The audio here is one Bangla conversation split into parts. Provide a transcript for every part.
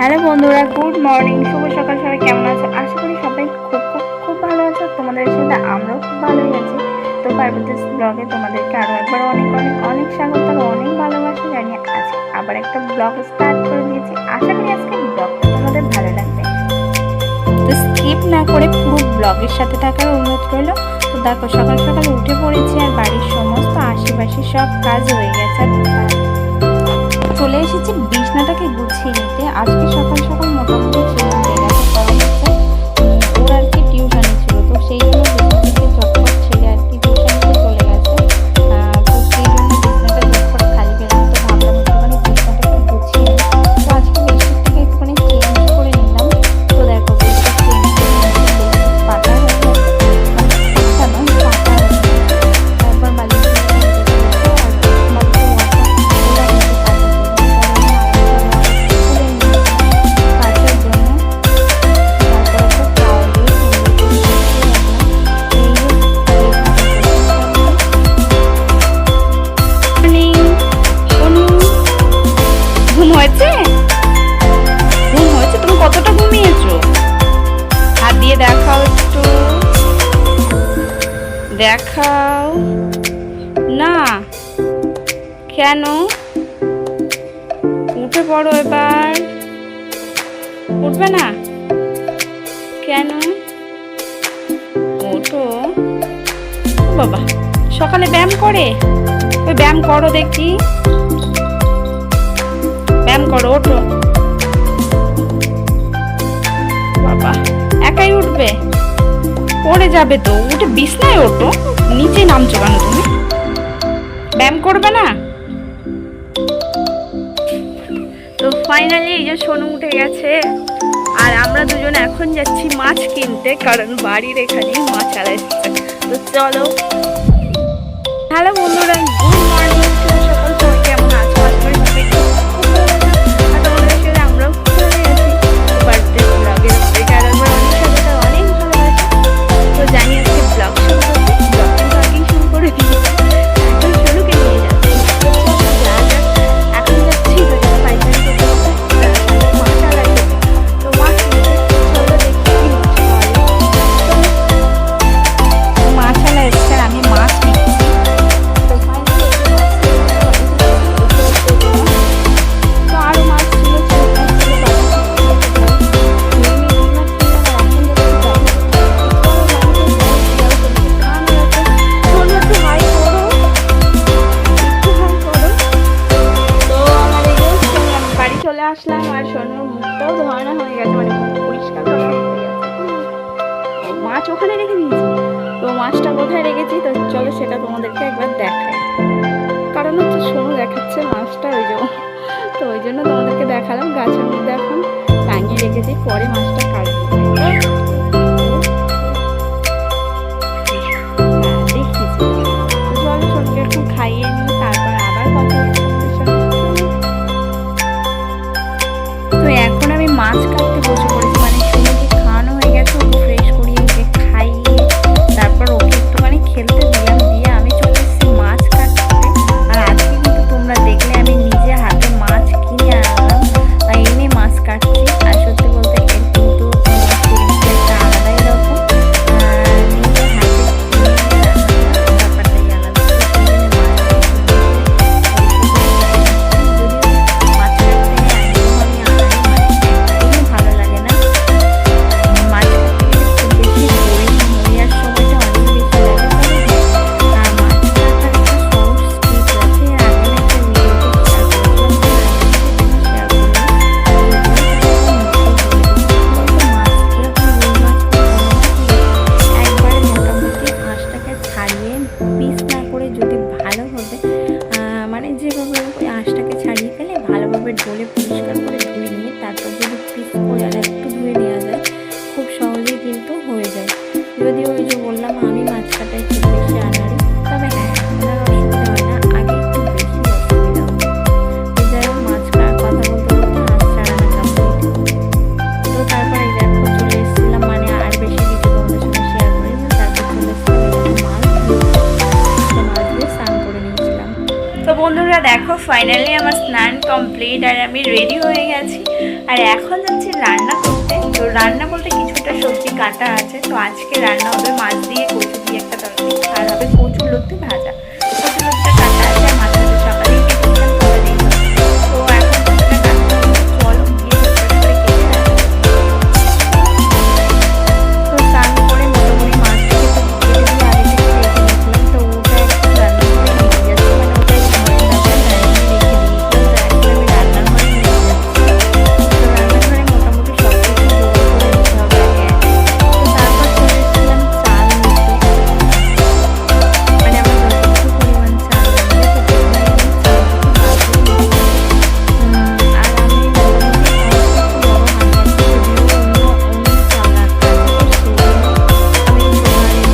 হ্যালো বন্ধুরা, গুড মর্নিং, শুভ সকাল। সবাই কেমন আছো? আশা করি সবাই খুব খুব খুব ভালো আছো। তোমাদের সাথে আমরাও খুব ভালোই আছি। তো পার্বতীস ব্লগে তোমাদেরকে আরও একবার অনেক অনেক অনেক স্বাগত আর অনেক ভালোবাসা জানিয়ে আজকে আবার একটা ব্লগ স্টার্ট করে দিয়েছি। আশা করি আজকে ব্লগটা তোমাদের ভালো লাগবে। তো স্কিপ না করে পুরো ব্লগের সাথে থাকার অনুরোধ রইল। তো দেখো, সকাল সকাল উঠে পড়েছি আর বাড়ির সমস্ত আশেপাশে সব কাজ হয়ে গেছে। চলে এসেছি বিছনাটাকে গুছিয়ে নিতে। আজকে সকাল সকাল মোটামুটি ছেলে উঠে গেছে, কারণ হচ্ছে ওর আর কি টিউশনি ছিল। তো সেই জন্য বিছনা থেকে ঝটপট ছেলে আর কি টিউশনিতে চলে গেছে। তো সেই জন্য বিছনাটা ঝটপট খালি পেলাম। তো ভাবলাম একটুখানি বিছনাটাকে গুছিয়ে নিই। তো আজকে বেডশিটটাকে একটুখানি চেঞ্জ করে নিলাম। তো দেখো, বেডশিট চেঞ্জ করে বেডশিট পাতা হয়ে গেছে, পাতা নয় পাতা হয়ে গেছে। তারপর বালিশ দেখাও, একটু দেখাও না। কেন? উঠে পড়ো, এবার উঠবে না কেন? ওঠো বাবা, সকালে ব্যায়াম করে। ওই ব্যায়াম করো দেখি, ব্যায়াম করো, ওঠো বাবা। একাই উঠবে? পড়ে যাবে তো। উঠে বিছনায় ওঠো, নিচে নামছো কেন তুমি? ব্যায়াম করবে না? তো ফাইনালি এই যে সোনু উঠে গেছে আর আমরা দুজন এখন যাচ্ছি মাছ কিনতে, কারণ বাড়ির এখানে মাছ আলা এসেছে। তো চলো। হ্যালো বন্ধুরা, গুড মর্নিং, সকাল সবাই কেমন আছো? আজ করে সবাই আর তোমাদের সাথে আমরাও খুব ভালো আছি। বার্থডে ব্লগের থেকে আর আমরা অনেক সাথে অনেক ভালোবাসি। তো জানি আজকে ব্লগ শুরু করছি, ব্লগ কিন্তু আগেই শুরু করে দিয়েছি। এখন শুরুকে নিয়ে যাচ্ছি। এখন যাচ্ছি পাইকারি মাছ আলাইতে। তো মাছ নিতে চলো দেখি মাছ আলা এসছে, আমি মাছ নিচ্ছি। তো আরো মাছ ছিল, চলে আসলাম আর স্বর্ণর মুখটাও ধোয়ানো হয়ে গেছে, মানে মুখ পরিষ্কার করা হয়ে গেছে। মাছ ওখানে রেখে দিয়েছি। তো মাছটা কোথায় রেখেছি তো চলো সেটা তোমাদেরকে একবার দেখাই। কারণ হচ্ছে সোনু দেখাচ্ছে মাছটা, ওই জন্য তোমাদেরকে দেখালাম। গাছের মধ্যে এখন টাঙিয়ে রেখেছি, পরে মাছটা কাটবো। দেখিয়েছি। চলো সোনুকে একটু খাইয়ে নিই, তারপর আবার কথা হচ্ছে তোমাদের সাথে। তো এখন আমি মাছ কাটতে বসে পড়েছি, মানে সোনুকে খাওয়ানো হয়ে গেছে, ওকে ফ্রেশ করিয়ে ওকে খাইয়ে তারপর ওকে একটুখানি খেলতে দিলাম, দিয়ে আমি চলে এসেছি মাছ কাটতে। আর আজকে কিন্তু তোমরা দেখলে আমি নিজে হাতে মাছ কিনে আনলাম, আর এনে মাছ কাটছি। আর সত্যি বলতে এর কিন্তু একটা আলাদাই রকম, নিজে হাতে ব্যাপারটাই আলাদা। মাছ কাটতে একদম আমি ভালো লাগে না। মাছ কাটতে খুব বেশি বোরিং হয়ে যাওয়ার সময়টা অনেক বেশি লাগে। আর মাছ কাটার একটা সহজ স্কিপ আছে, আগে একটা ভিডিওতে শেয়ার করেছিলাম, শেয়ার করলাম। একবারে মোটামুটি আঁশটাকে ছাড়িয়ে পিস না করে যদি ভালোভাবে মানে যেভাবে ওই আঁশটাকে ছাড়িয়ে ফেলে ভালোভাবে ডলে পরিষ্কার করে ধুয়ে নিয়ে তারপর যদি পিস করে আর একটু ধুয়ে নেওয়া যায়, খুব সহজেই কিন্তু হয়ে যায়। যদিও ওই যে বললাম আমি মাছ কাটায় খুব বেশি আনাড়ি, তবে হ্যাঁ ওনার অসুবিধা হয় না, আগে একটু বেশি অসুবিধা হয়। তো যাই হোক, মাছ কাটার কথা বলতে বলতে আঁশ ছাড়ানো কমপ্লিট। তো তারপর এই দেখো চলে এসেছিলাম, মানে আর বেশি কিছু তোমাদের সঙ্গে শেয়ার করিনি। তারপর চলে এসেছিলাম মাছ দিয়ে স্নান করে নিয়েছিলাম। তো বন্ধুরা দেখো, ফাইনালি আমার স্নান কমপ্লিট আর আমি রেডি হয়ে গেছি। আর এখন যাচ্ছি রান্না করতে। তো রান্না বলতে কিছুটা সবজি কাটা আছে, তো আজকে রান্না হবে মাছ দিয়ে কচু দিয়ে একটা তরকারি, আর হবে কচুর লতি ভাজা। কচুর লতিটা কাটা আছে, আর মাছ ভাজা সকালেই কেটেছিলাম, সকালেই তো এখন কচুটা কাটতে হবে। চলো গিয়ে করে কেটে তো স্নান করে মোটামুটি মাছটাকে তো কেটে দিয়ে আগে থেকে রেখে দিয়েছিলাম। তো ওটা একটু রান্না করে নিয়ে যাচ্ছি, মানে ওটা ঘরে যাবে রান্নাঘরে নিয়ে যাচ্ছি। তো রান্নাঘরে মোটামুটি সব কিছু জোগাড় করে নিতে হবে আগে আগে। তো তারপর চলে এসেছিলাম চাল নিতে, মানে আমার যতটুকু পরিমাণ চাল লাগবে তো পরিমাণে আমি চালটুকু বার করে নিচ্ছি। আর আমি মোটামুটি একটু বড় হাঁড়ি আছে, যদিও অন্য চাল রাখা আছে, তো সেই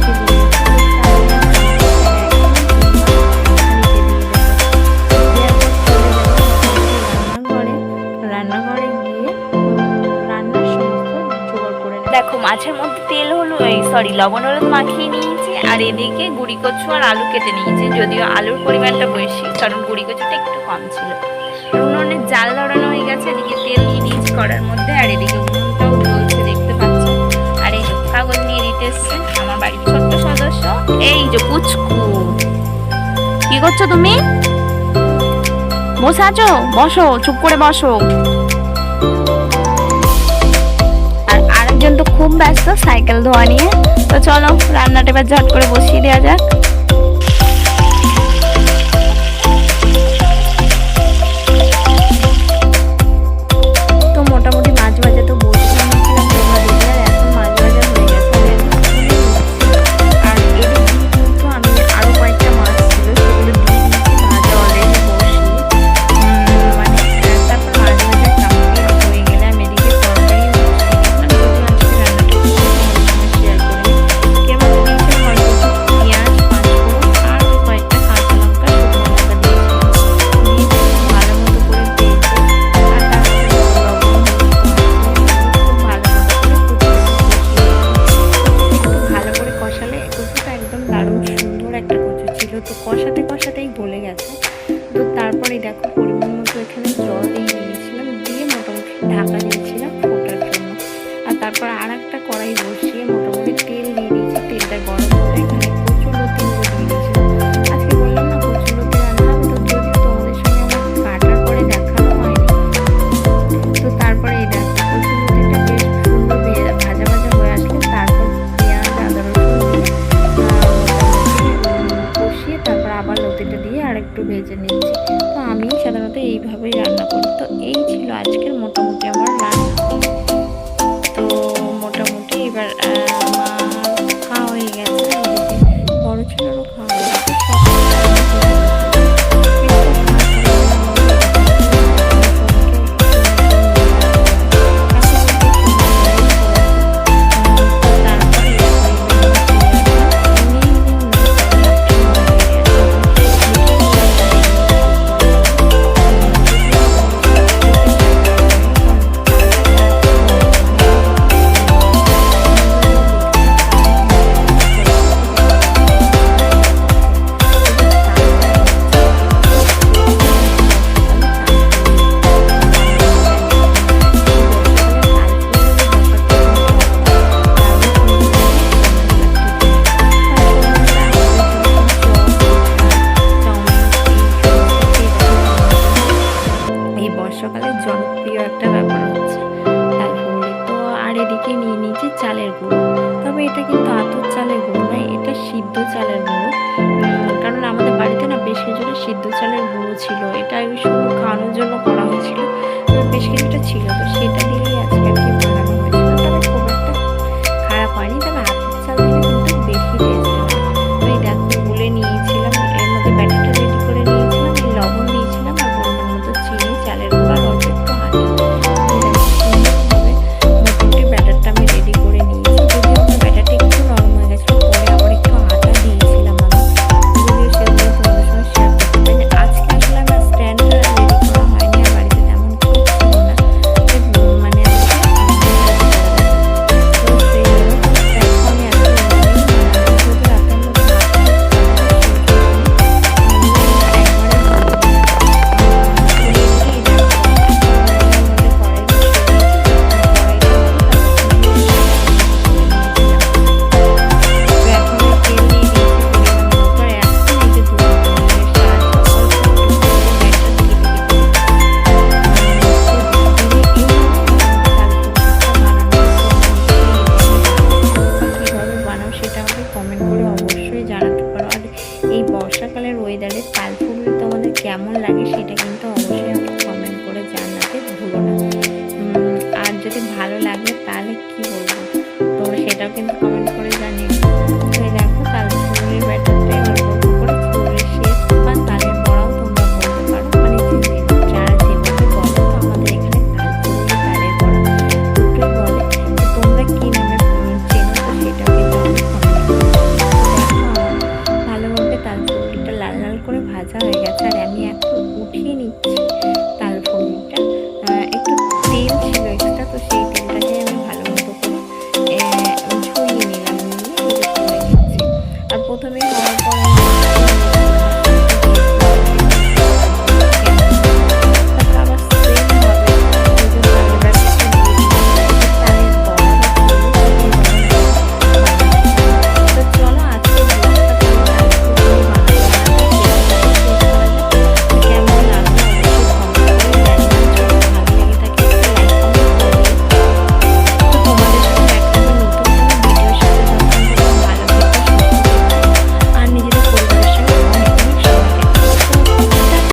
জন্য আমি জোগাড়ের মধ্যে রেখে দিয়েছি। তো চাল একদম রান্নাঘরে গিয়ে রান্নার সমস্ত জোগাড় করে দেখো, মাছের মধ্যে তেল হলো লবণ হলুদ মাখিয়ে নিয়েছি, আর এদিকে গুঁড়ি কচু আর আলু কেটে নিয়েছি, যদিও আলুর পরিমাণটা বেশি কারণ গুঁড়ি কচুটা একটু কম ছিল। উনুনে জাল ধরানো হয়ে গেছে, এদিকে তেল নিয়ে নিয়েছি কড়ার মধ্যে, আর এদিকে উনুনটাও জ্বলছে দেখতে পাচ্ছ। আর এই কাগজ নিয়ে দিতে এসছে আমার বাড়ির ছোট্ট সদস্য, এই যে পুচকু। কি করছো তুমি? বসে আছো? বসো, চুপ করে বসো। আর আরেকজন তো খুব ব্যস্ত সাইকেল ধোয়া নিয়ে। তো চলো রান্নাটা এবার ঝট করে বসিয়ে দেওয়া যাক। তো মোটামুটি মাছ ভাজা তো বসিয়ে নিয়েছিলাম তোমরা দেখলে, আর এখন মাছ ভাজা হয়ে গেছে। আর এদিকে কিন্তু আমি আরো কয়েকটা মাছ ছিল সেগুলো দিয়ে দিয়েছি ভাজা অলরেডি বসিয়ে। মানে তারপর মাছ ভাজা কমপ্লিট হয়ে গেলে আমি এদিকে তরকারি শেয়ার করি। কেমন দিয়েছিলাম অল্প একটু পেঁয়াজ, পাঁচফোড়ন আর কয়েকটা কাঁচা লঙ্কা, শুকনো লঙ্কা দিয়েছিলাম, দিয়ে ভালো মতো করে ভেজে আর তার মধ্যে লবণ খুব ভালো মতো করে একটু ভালো করে কষালে কচুটা একদম দারুণ সুন্দর একটা কচু ছিল। তো কষাতে কষাতেই গলে গেছে। তো তারপরে দেখো পরিমাণ মতো এখানে জল দিয়ে দিয়েছিলাম, দিয়ে মোটামুটি ঢাকা দিয়েছিলাম ফোটার জন্য। আর তারপর আর একটা কড়াই বসিয়ে মোটামুটি তেল দিয়ে দিয়েছি, তেলটা গরম করে এখানে কচুর লতিগুলো দিয়ে দিয়েছিলাম। আজকে বললাম না কচুর লতি রান্না হবে, তো যদিও তোমাদের সঙ্গে আমার কাটার পরে দেখানো হয়নি। তো তারপরে এই দেখো কচুর লতিটা বেশ সুন্দর ভাজা ভাজা হয়ে আসলে তারপর পেঁয়াজ আদা রসুন দিয়ে কষিয়ে তারপর আবার লতিটা দিয়ে আর একটু ভেজে নিচ্ছি। তো আমি সাধারণত এইভাবেই রান্না করি। তো এই ছিল আজকের মোটামুটি আমার রান্না। তো মোটামুটি এবার আমার খাওয়া হয়ে গেছে, এদিকে বড় ছেলেরও খাওয়া হয়ে গেছে, বর্ষাকালের জনপ্রিয় একটা ব্যাপার হচ্ছে তালপুরি। তো আর এদিকে নিয়ে নিয়েছি চালের গুঁড়ো, তবে এটা কিন্তু আতপ চালের গুঁড়ো নয়, এটা সিদ্ধ চালের গুঁড়ো। কারণ আমাদের বাড়িতে না বেশ কিছুটা সিদ্ধ চালের গুঁড়ো ছিল, এটা শুধু খাওয়ানোর জন্য করা হয়েছিল, বেশ কিছুটা ছিল, তো সেটা দিয়ে